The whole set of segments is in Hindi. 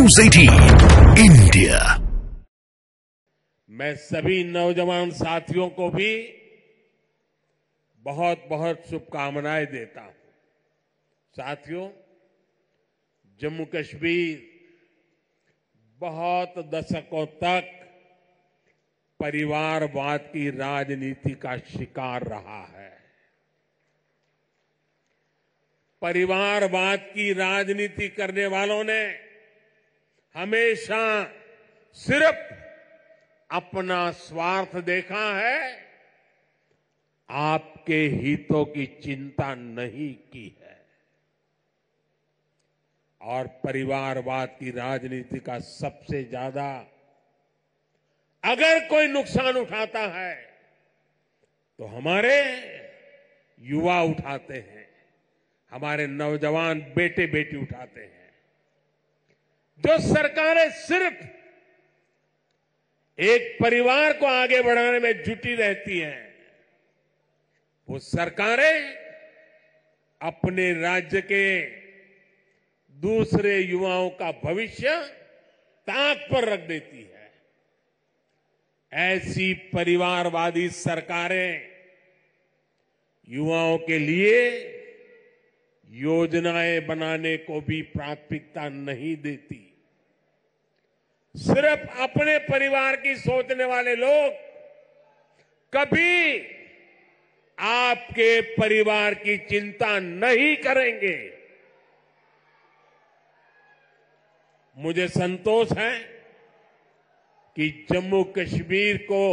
News 18 India. मैं सभी नौजवान साथियों को भी बहुत बहुत शुभकामनाएं देता हूं। साथियों, जम्मू कश्मीर बहुत दशकों तक परिवारवाद की राजनीति का शिकार रहा है। परिवारवाद की राजनीति करने वालों ने हमेशा सिर्फ अपना स्वार्थ देखा है, आपके हितों की चिंता नहीं की है। और परिवारवाद की राजनीति का सबसे ज्यादा अगर कोई नुकसान उठाता है तो हमारे युवा उठाते हैं, हमारे नौजवान बेटे बेटी उठाते हैं। जो सरकारें सिर्फ एक परिवार को आगे बढ़ाने में जुटी रहती हैं, वो सरकारें अपने राज्य के दूसरे युवाओं का भविष्य ताक पर रख देती है। ऐसी परिवारवादी सरकारें युवाओं के लिए योजनाएं बनाने को भी प्राथमिकता नहीं देती। सिर्फ अपने परिवार की सोचने वाले लोग कभी आपके परिवार की चिंता नहीं करेंगे। मुझे संतोष है कि जम्मू कश्मीर को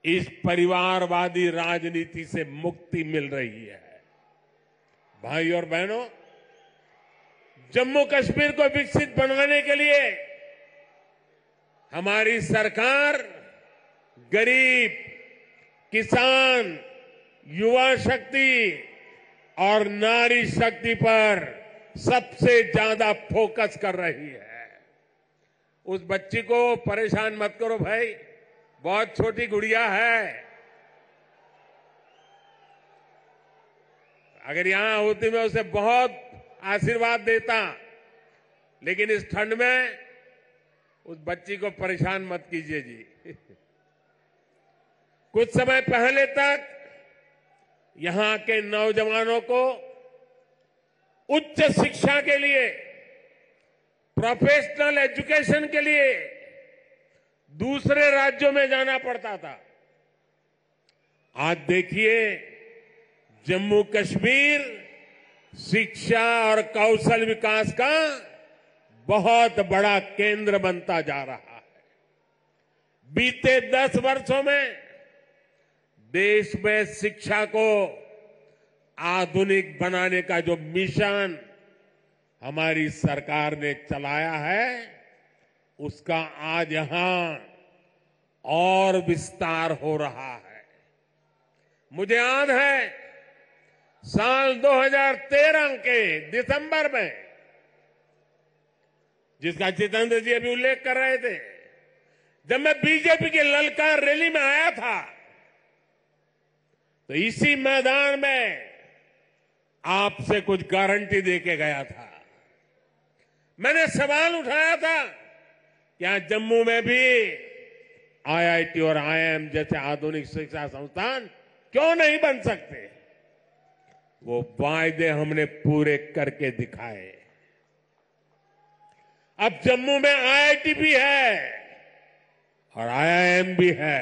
इस परिवारवादी राजनीति से मुक्ति मिल रही है। भाई और बहनों, जम्मू कश्मीर को विकसित बनाने के लिए हमारी सरकार गरीब, किसान, युवा शक्ति और नारी शक्ति पर सबसे ज्यादा फोकस कर रही है। उस बच्ची को परेशान मत करो भाई, बहुत छोटी गुड़िया है। अगर यहां होती मैं उसे बहुत आशीर्वाद देता, लेकिन इस ठंड में उस बच्ची को परेशान मत कीजिए जी। कुछ समय पहले तक यहां के नौजवानों को उच्च शिक्षा के लिए, प्रोफेशनल एजुकेशन के लिए दूसरे राज्यों में जाना पड़ता था। आज देखिए, जम्मू कश्मीर शिक्षा और कौशल विकास का बहुत बड़ा केंद्र बनता जा रहा है। बीते 10 वर्षों में देश में शिक्षा को आधुनिक बनाने का जो मिशन हमारी सरकार ने चलाया है, उसका आज यहां और विस्तार हो रहा है। मुझे याद है साल 2013 के दिसंबर में, जिसका जितेंद्र जी अभी उल्लेख कर रहे थे, जब मैं बीजेपी की ललकार रैली में आया था, तो इसी मैदान में आपसे कुछ गारंटी देके गया था। मैंने सवाल उठाया था, क्या जम्मू में भी आईआईटी और आईआईएम जैसे आधुनिक शिक्षा संस्थान क्यों नहीं बन सकते? वो वायदे हमने पूरे करके दिखाए। अब जम्मू में आईआईटी भी है और आईआईएम भी है,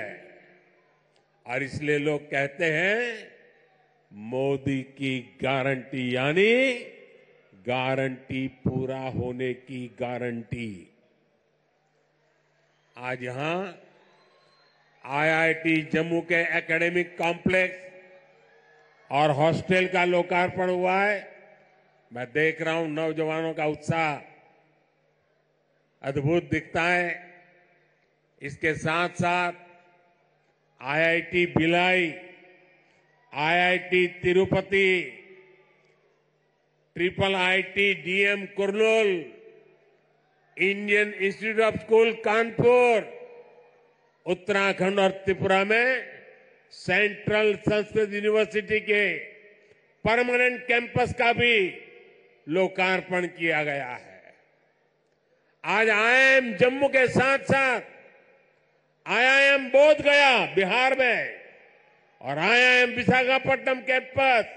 और इसलिए लोग कहते हैं मोदी की गारंटी, यानी गारंटी पूरा होने की गारंटी। आज यहां आईआईटी जम्मू के एकेडमिक कॉम्प्लेक्स और हॉस्टल का लोकार्पण हुआ है। मैं देख रहा हूं नौजवानों का उत्साह अद्भुत दिखता है। इसके साथ साथ IIT Bhilai, IIT Tirupati, triple IT DM Kurnool, Indian institute of school Kanpur, Uttarakhand और त्रिपुरा में सेंट्रल संस्कृत यूनिवर्सिटी के परमानेंट कैंपस का भी लोकार्पण किया गया है। आज आईआईएम जम्मू के साथ साथ आईआईएम बोध गया बिहार में और आईआईएम विशाखापट्टनम कैंपस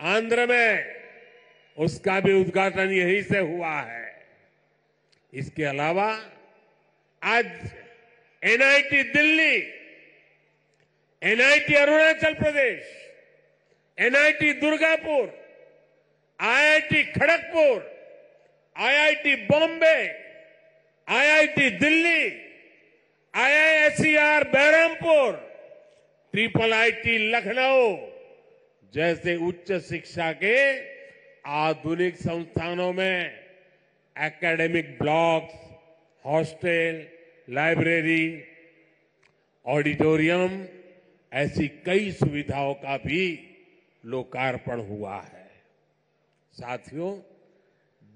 आंध्र में, उसका भी उद्घाटन यहीं से हुआ है। इसके अलावा आज NIT Delhi, NIT Arunachal Pradesh, NIT Durgapur, IIT Kharagpur, IIT Bombay, IIT Delhi, IISER Berhampur, triple IT Lucknow जैसे उच्च शिक्षा के आधुनिक संस्थानों में academic blocks, hostel, library, auditorium ऐसी कई सुविधाओं का भी लोकार्पण हुआ है। साथियों,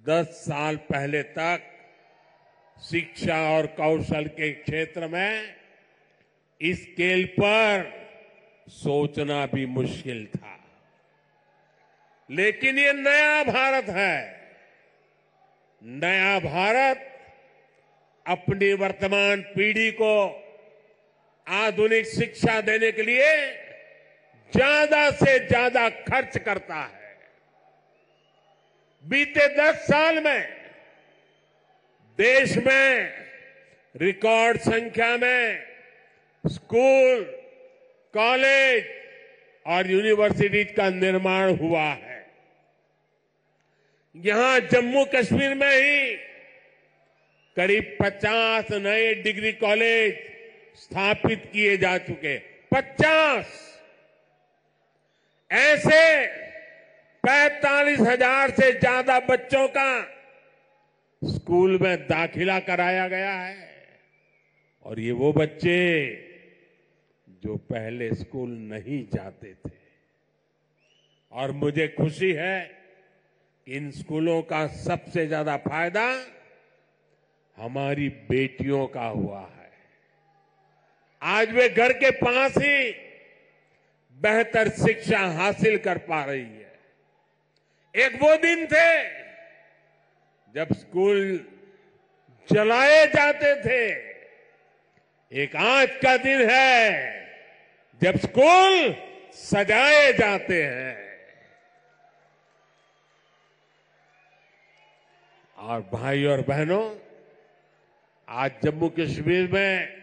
10 साल पहले तक शिक्षा और कौशल के क्षेत्र में इस स्केल पर सोचना भी मुश्किल था, लेकिन ये नया भारत है। नया भारत अपनी वर्तमान पीढ़ी को आधुनिक शिक्षा देने के लिए ज्यादा से ज्यादा खर्च करता है। बीते 10 साल में देश में रिकॉर्ड संख्या में स्कूल, कॉलेज और यूनिवर्सिटी का निर्माण हुआ है। यहां जम्मू कश्मीर में ही करीब 50 नए डिग्री कॉलेज स्थापित किए जा चुके। 50 ऐसे 45,000 से ज्यादा बच्चों का स्कूल में दाखिला कराया गया है। और ये वो बच्चे जो पहले स्कूल नहीं जाते थे। और मुझे खुशी है कि इन स्कूलों का सबसे ज्यादा फायदा हमारी बेटियों का हुआ है। आज वे घर के पास ही बेहतर शिक्षा हासिल कर पा रही है। एक वो दिन थे जब स्कूल जलाए जाते थे, एक आज का दिन है जब स्कूल सजाए जाते हैं। और भाई और बहनों, आज जम्मू कश्मीर में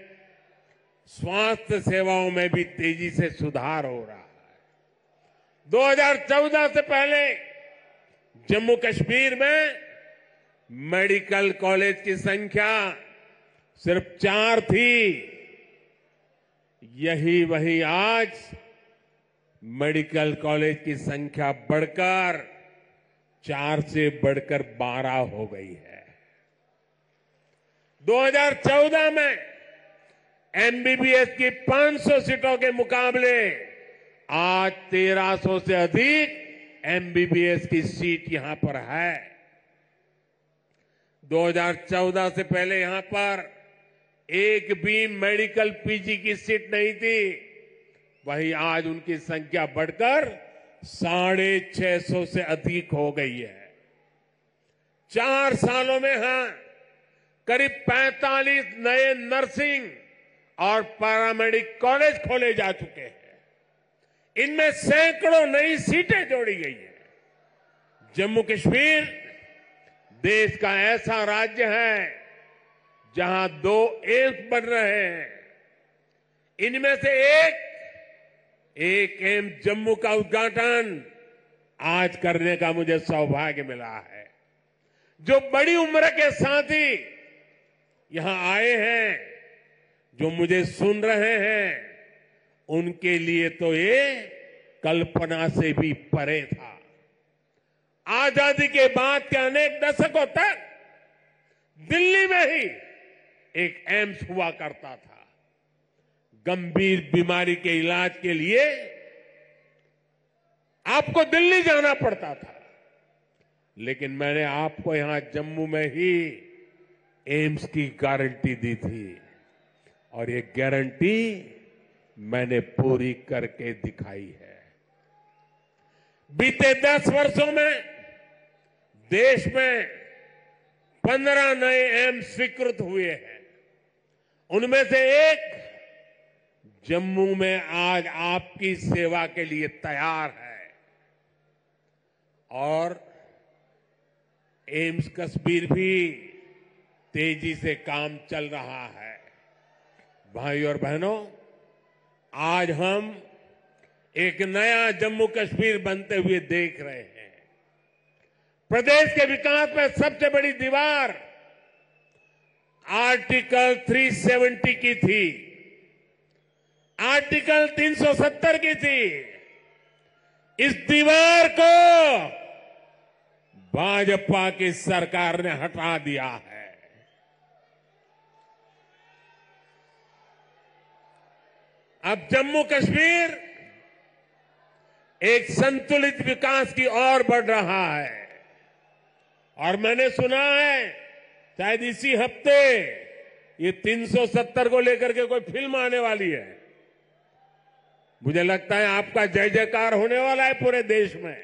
स्वास्थ्य सेवाओं में भी तेजी से सुधार हो रहा है। 2014 से पहले जम्मू कश्मीर में मेडिकल कॉलेज की संख्या सिर्फ 4 थी। यही वही आज मेडिकल कॉलेज की संख्या बढ़कर 4 से बढ़कर 12 हो गई है। 2014 में एमबीबीएस की 500 सीटों के मुकाबले आज 1300 से अधिक एमबीबीएस की सीट यहां पर है। 2014 से पहले यहां पर एक भी मेडिकल पीजी की सीट नहीं थी। वहीं आज उनकी संख्या बढ़कर 650 से अधिक हो गई है। 4 सालों में करीब 45 नए नर्सिंग और पैरामेडिक कॉलेज खोले जा चुके हैं। इनमें सैकड़ों नई सीटें जोड़ी गई हैं। जम्मू कश्मीर देश का ऐसा राज्य है जहां 2 एम्स बन रहे हैं। इनमें से एक एम्स जम्मू का उद्घाटन आज करने का मुझे सौभाग्य मिला है। जो बड़ी उम्र के साथी यहां आए हैं, जो मुझे सुन रहे हैं, उनके लिए तो ये कल्पना से भी परे था। आजादी के बाद के अनेक दशकों तक दिल्ली में ही एक एम्स हुआ करता था। गंभीर बीमारी के इलाज के लिए आपको दिल्ली जाना पड़ता था, लेकिन मैंने आपको यहां जम्मू में ही एम्स की गारंटी दी थी और ये गारंटी मैंने पूरी करके दिखाई है। बीते 10 वर्षों में देश में 15 नए एम्स स्वीकृत हुए हैं। उनमें से एक जम्मू में आज आपकी सेवा के लिए तैयार है और एम्स कश्मीर भी तेजी से काम चल रहा है। भाई और बहनों, आज हम एक नया जम्मू कश्मीर बनते हुए देख रहे हैं। प्रदेश के विकास में सबसे बड़ी दीवार आर्टिकल 370 की थी, आर्टिकल 370 की थी। इस दीवार को भाजपा की सरकार ने हटा दिया है। अब जम्मू कश्मीर एक संतुलित विकास की ओर बढ़ रहा है और मैंने सुना है शायद इसी हफ्ते ये 370 को लेकर के कोई फिल्म आने वाली है। मुझे लगता है आपका जय जयकार होने वाला है पूरे देश में।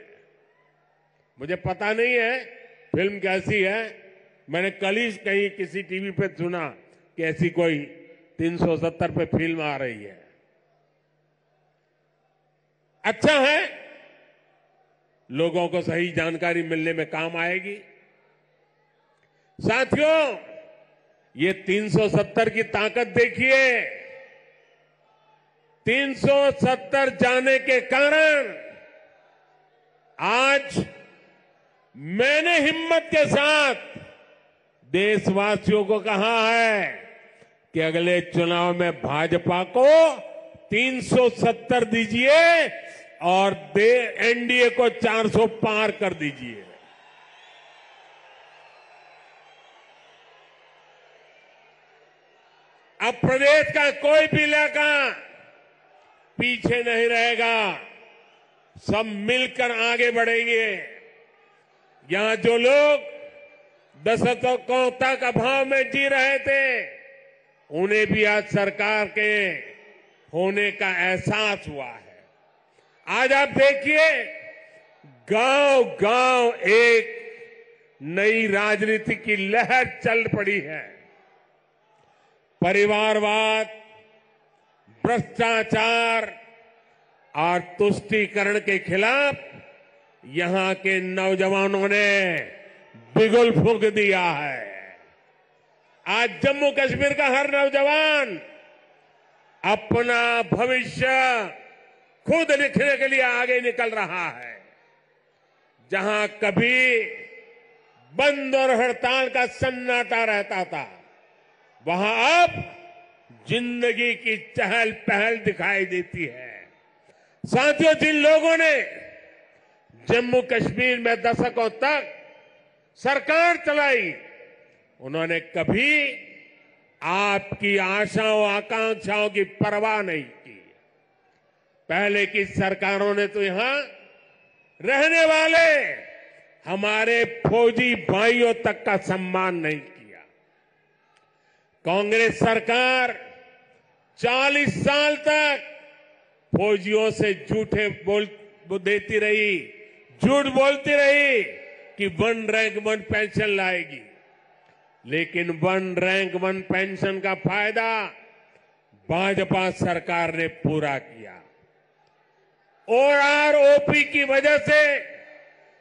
मुझे पता नहीं है फिल्म कैसी है, मैंने कल ही कहीं किसी टीवी पे सुना कि ऐसी कोई 370 पे फिल्म आ रही है। अच्छा है, लोगों को सही जानकारी मिलने में काम आएगी। साथियों, ये 370 की ताकत देखिए। 370 जाने के कारण आज मैंने हिम्मत के साथ देशवासियों को कहा है कि अगले चुनाव में भाजपा को 370 दीजिए और एनडीए को 400 पार कर दीजिए। अब प्रदेश का कोई भी इलाका पीछे नहीं रहेगा, सब मिलकर आगे बढ़ेंगे। यहां जो लोग दशकों तक अभाव में जी रहे थे, उन्हें भी आज सरकार के होने का एहसास हुआ है। आज आप देखिए, गांव गांव एक नई राजनीति की लहर चल पड़ी है। परिवारवाद, भ्रष्टाचार और तुष्टीकरण के खिलाफ यहां के नौजवानों ने बिगुल फूंक दिया है। आज जम्मू कश्मीर का हर नौजवान अपना भविष्य खुद लिखने के लिए आगे निकल रहा है। जहां कभी बंद और हड़ताल का सन्नाटा रहता था, वहां अब जिंदगी की चहल पहल दिखाई देती है। साथियों, जिन लोगों ने जम्मू कश्मीर में दशकों तक सरकार चलाई, उन्होंने कभी आपकी आशाओं आकांक्षाओं की परवाह नहीं की। पहले की सरकारों ने तो यहां रहने वाले हमारे फौजी भाइयों तक का सम्मान नहीं किया। कांग्रेस सरकार 40 साल तक फौजियों से देती रही, झूठ बोलती रही कि 1 रैंक 1 पेंशन लाएगी, लेकिन 1 रैंक 1 पेंशन का फायदा भाजपा सरकार ने पूरा किया। ओआरओपी की वजह से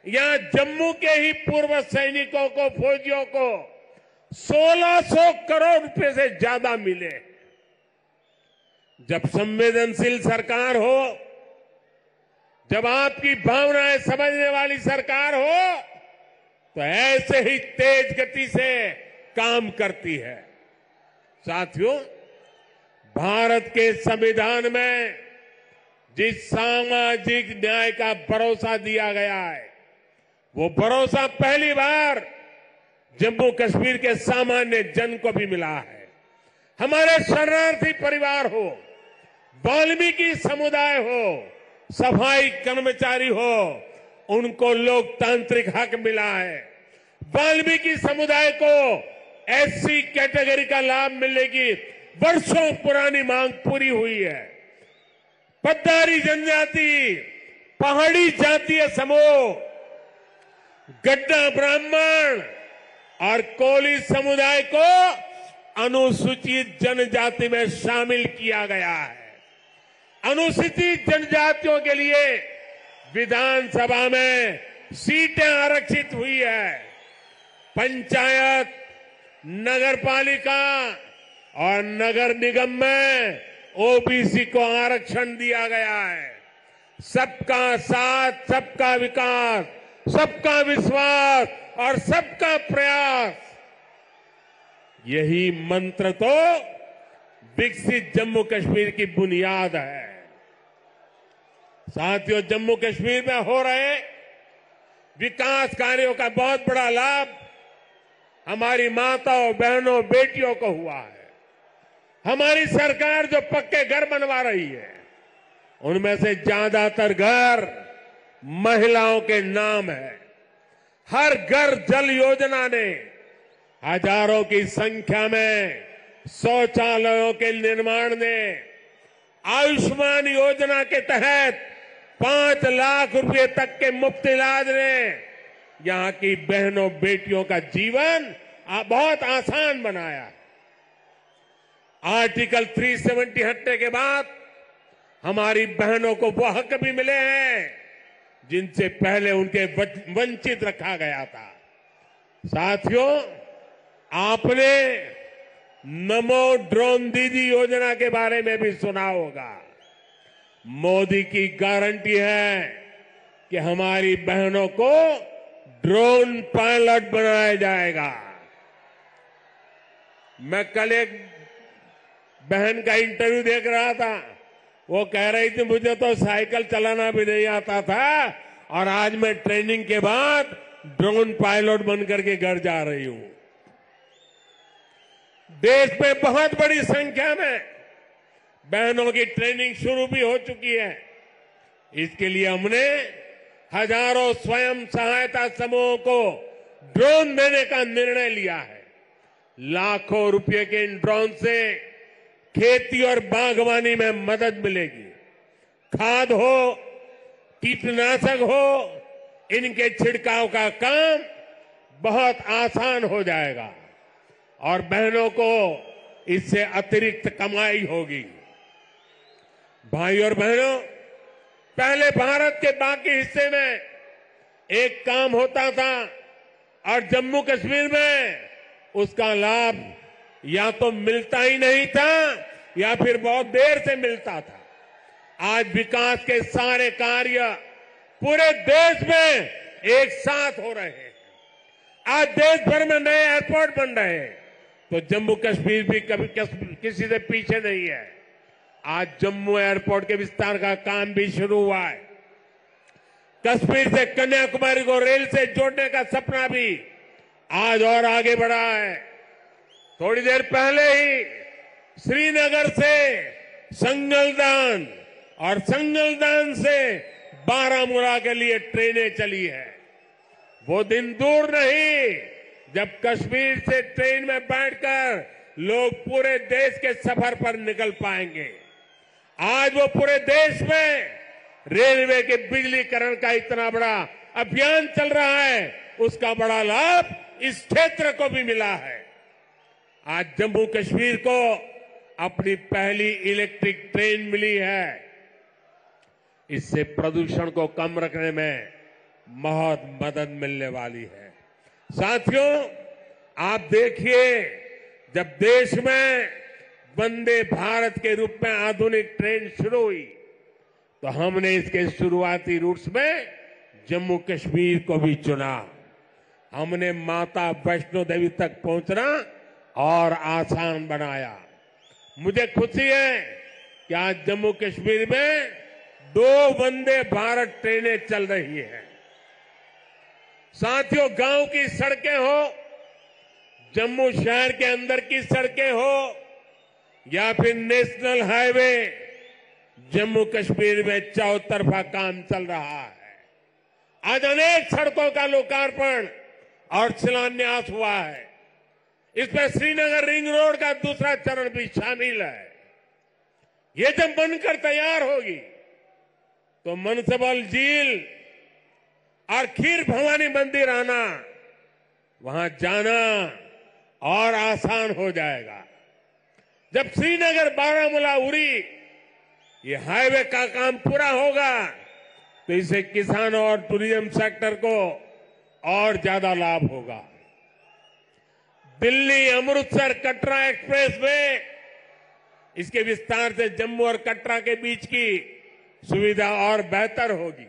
यहां जम्मू के ही पूर्व सैनिकों को, फौजियों को 1600 करोड़ रुपए से ज्यादा मिले। जब संवेदनशील सरकार हो, जब आपकी भावनाएं समझने वाली सरकार हो, तो ऐसे ही तेज गति से काम करती है। साथियों, भारत के संविधान में जिस सामाजिक न्याय का भरोसा दिया गया है, वो भरोसा पहली बार जम्मू कश्मीर के सामान्य जन को भी मिला है। हमारे शरणार्थी परिवार हो, वाल्मीकि समुदाय हो, सफाई कर्मचारी हो, उनको लोकतांत्रिक हक मिला है। वाल्मीकि समुदाय को एससी कैटेगरी का लाभ मिलने की वर्षों पुरानी मांग पूरी हुई है। पद्दारी जनजाति, पहाड़ी जातीय समूह, गड्ढा ब्राह्मण और कोली समुदाय को अनुसूचित जनजाति में शामिल किया गया है। अनुसूचित जनजातियों के लिए विधानसभा में सीटें आरक्षित हुई है। पंचायत, नगरपालिका और नगर निगम में ओबीसी को आरक्षण दिया गया है। सबका साथ, सबका विकास, सबका विश्वास और सबका प्रयास, यही मंत्र तो विकसित जम्मू कश्मीर की बुनियाद है। साथियों, जम्मू कश्मीर में हो रहे विकास कार्यों का बहुत बड़ा लाभ हमारी माताओं, बहनों, बेटियों को हुआ है। हमारी सरकार जो पक्के घर बनवा रही है, उनमें से ज्यादातर घर महिलाओं के नाम है। हर घर जल योजना ने हजारों की संख्या में शौचालयों के निर्माण ने, आयुष्मान योजना के तहत 5 लाख रुपए तक के मुफ्त इलाज ने यहां की बहनों, बेटियों का जीवन बहुत आसान बनाया। आर्टिकल 370 हटने के बाद हमारी बहनों को वो हक भी मिले हैं जिनसे पहले उनके वंचित रखा गया था। साथियों, आपने नमो ड्रोन दीदी योजना के बारे में भी सुना होगा। मोदी की गारंटी है कि हमारी बहनों को ड्रोन पायलट बनाया जाएगा। मैं कल एक बहन का इंटरव्यू देख रहा था। वो कह रही थी, मुझे तो साइकिल चलाना भी नहीं आता था और आज मैं ट्रेनिंग के बाद ड्रोन पायलट बनकर के घर जा रही हूं। देश में बहुत बड़ी संख्या में बहनों की ट्रेनिंग शुरू भी हो चुकी है। इसके लिए हमने हजारों स्वयं सहायता समूहों को ड्रोन देने का निर्णय लिया है। लाखों रुपए के इन ड्रोन से खेती और बागवानी में मदद मिलेगी। खाद हो, कीटनाशक हो, इनके छिड़काव का काम बहुत आसान हो जाएगा और बहनों को इससे अतिरिक्त कमाई होगी। भाई और बहनों, पहले भारत के बाकी हिस्से में एक काम होता था और जम्मू कश्मीर में उसका लाभ या तो मिलता ही नहीं था या फिर बहुत देर से मिलता था। आज विकास के सारे कार्य पूरे देश में एक साथ हो रहे हैं। आज देश भर में नए एयरपोर्ट बन रहे हैं, तो जम्मू कश्मीर भी कभी किसी से पीछे नहीं है। आज जम्मू एयरपोर्ट के विस्तार का काम भी शुरू हुआ है। कश्मीर से कन्याकुमारी को रेल से जोड़ने का सपना भी आज और आगे बढ़ा है। थोड़ी देर पहले ही श्रीनगर से संगलदान और संगलदान से बारामूला के लिए ट्रेनें चली है। वो दिन दूर नहीं जब कश्मीर से ट्रेन में बैठकर लोग पूरे देश के सफर पर निकल पाएंगे। आज वो पूरे देश में रेलवे के बिजलीकरण का इतना बड़ा अभियान चल रहा है, उसका बड़ा लाभ इस क्षेत्र को भी मिला है। आज जम्मू कश्मीर को अपनी पहली इलेक्ट्रिक ट्रेन मिली है। इससे प्रदूषण को कम रखने में बहुत मदद मिलने वाली है। साथियों, आप देखिए, जब देश में वंदे भारत के रूप में आधुनिक ट्रेन शुरू हुई तो हमने इसके शुरुआती रूट्स में जम्मू कश्मीर को भी चुना। हमने माता वैष्णो देवी तक पहुंचना और आसान बनाया। मुझे खुशी है कि आज जम्मू कश्मीर में 2 वंदे भारत ट्रेनें चल रही हैं। साथियों, गांव की सड़कें हो, जम्मू शहर के अंदर की सड़कें हो या फिर नेशनल हाईवे, जम्मू कश्मीर में चौतरफा काम चल रहा है। आज अनेक सड़कों का लोकार्पण और शिलान्यास हुआ है। इसमें श्रीनगर रिंग रोड का दूसरा चरण भी शामिल है। ये जब बनकर तैयार होगी तो मनसबल झील और खीर भवानी मंदिर आना वहां जाना और आसान हो जाएगा। जब श्रीनगर बारामूला उरी ये हाईवे का काम पूरा होगा तो इससे किसानों और टूरिज्म सेक्टर को और ज्यादा लाभ होगा। दिल्ली अमृतसर कटरा एक्सप्रेस वे, इसके विस्तार से जम्मू और कटरा के बीच की सुविधा और बेहतर होगी।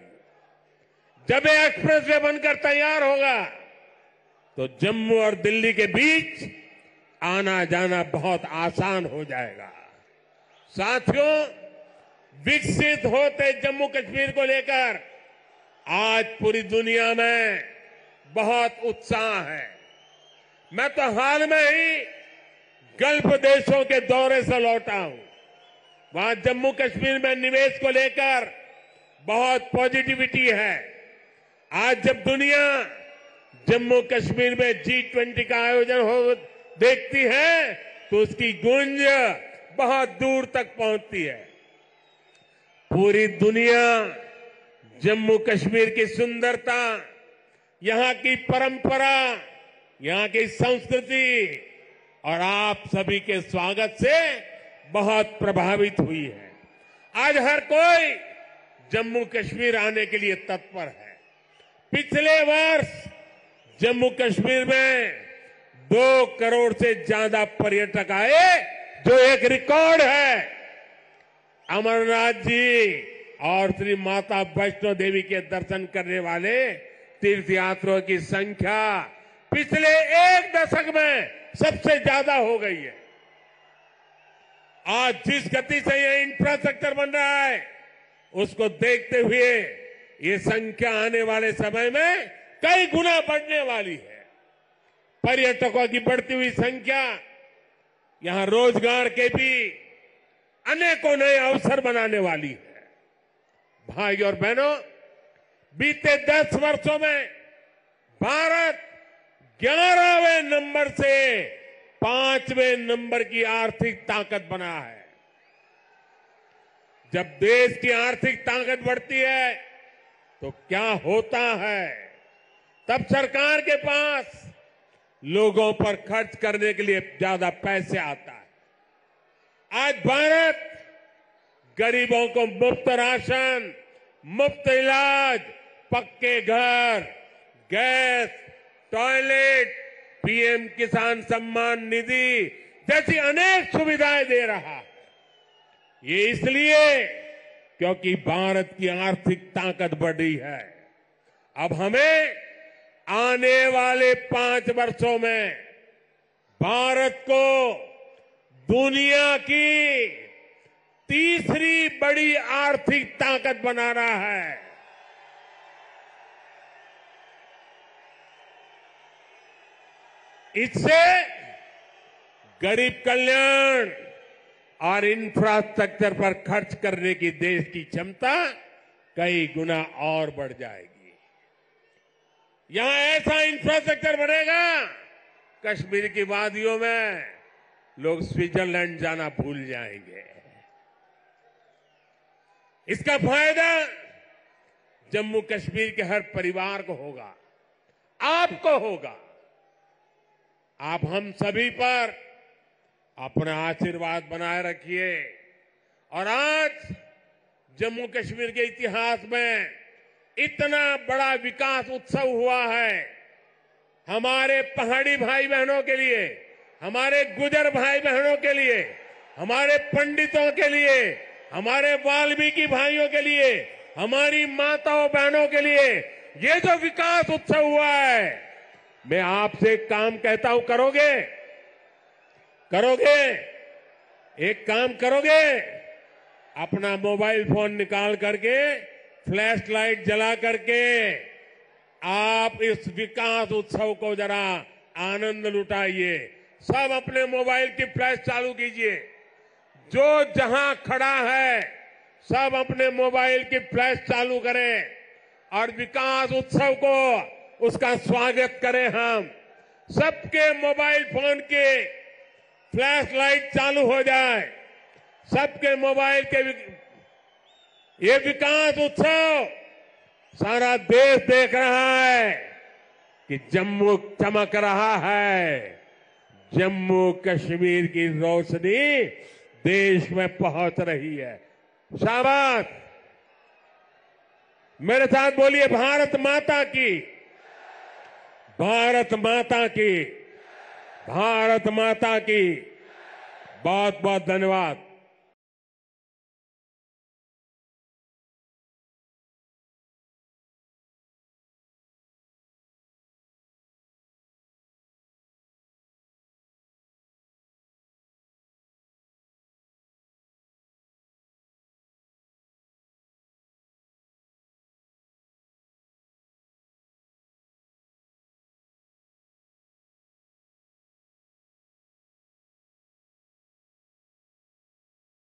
जब ये एक्सप्रेस वे बनकर तैयार होगा तो जम्मू और दिल्ली के बीच आना जाना बहुत आसान हो जाएगा। साथियों, विकसित होते जम्मू कश्मीर को लेकर आज पूरी दुनिया में बहुत उत्साह है। मैं तो हाल में ही गल्फ देशों के दौरे से लौटा हूं। वहां जम्मू कश्मीर में निवेश को लेकर बहुत पॉजिटिविटी है। आज जब दुनिया जम्मू कश्मीर में G20 का आयोजन हो देखती है तो उसकी गूंज बहुत दूर तक पहुंचती है। पूरी दुनिया जम्मू कश्मीर की सुंदरता, यहां की परंपरा, यहां की संस्कृति और आप सभी के स्वागत से बहुत प्रभावित हुई है। आज हर कोई जम्मू कश्मीर आने के लिए तत्पर है। पिछले वर्ष जम्मू कश्मीर में 2 करोड़ से ज्यादा पर्यटक आए, जो एक रिकॉर्ड है। अमरनाथ जी और श्री माता वैष्णो देवी के दर्शन करने वाले तीर्थयात्रियों की संख्या पिछले 1 दशक में सबसे ज्यादा हो गई है। आज जिस गति से यह इंफ्रास्ट्रक्चर बन रहा है, उसको देखते हुए ये संख्या आने वाले समय में कई गुना बढ़ने वाली है। पर्यटकों की बढ़ती हुई संख्या यहां रोजगार के भी अनेकों नए अवसर बनाने वाली है। भाई और बहनों, बीते 10 वर्षों में भारत 11वें नंबर से 5वें नंबर की आर्थिक ताकत बना है। जब देश की आर्थिक ताकत बढ़ती है तो क्या होता है, तब सरकार के पास लोगों पर खर्च करने के लिए ज्यादा पैसे आता है। आज भारत गरीबों को मुफ्त राशन, मुफ्त इलाज, पक्के घर, गैस, टॉयलेट, पीएम किसान सम्मान निधि जैसी अनेक सुविधाएं दे रहा है। ये इसलिए क्योंकि भारत की आर्थिक ताकत बढ़ी है। अब हमें आने वाले 5 वर्षों में भारत को दुनिया की तीसरी बड़ी आर्थिक ताकत बनाना है। इससे गरीब कल्याण और इंफ्रास्ट्रक्चर पर खर्च करने की देश की क्षमता कई गुना और बढ़ जाएगी। यहां ऐसा इंफ्रास्ट्रक्चर बनेगा, कश्मीर की वादियों में लोग स्विट्जरलैंड जाना भूल जाएंगे। इसका फायदा जम्मू कश्मीर के हर परिवार को होगा, आपको होगा। आप हम सभी पर अपना आशीर्वाद बनाए रखिए। और आज जम्मू कश्मीर के इतिहास में इतना बड़ा विकास उत्सव हुआ है। हमारे पहाड़ी भाई बहनों के लिए, हमारे गुजर भाई बहनों के लिए, हमारे पंडितों के लिए, हमारे वाल्मीकि भाइयों के लिए, हमारी माताओं बहनों के लिए ये जो विकास उत्सव हुआ है, मैं आपसे एक काम कहता हूं, करोगे? करोगे? एक काम करोगे? अपना मोबाइल फोन निकाल करके, फ्लैश लाइट जला करके आप इस विकास उत्सव को जरा आनंद लुटाइए। सब अपने मोबाइल की फ्लैश चालू कीजिए। जो जहां खड़ा है सब अपने मोबाइल की फ्लैश चालू करें और विकास उत्सव को उसका स्वागत करें। हम सबके मोबाइल फोन के फ्लैश लाइट चालू हो जाए, सबके मोबाइल के ये विकास उत्सव सारा देश देख रहा है। कि जम्मू चमक रहा है, जम्मू कश्मीर की रोशनी देश में पहुंच रही है। शाबाश, मेरे साथ बोलिए भारत माता की, भारत माता की, भारत माता की। बहुत बहुत धन्यवाद।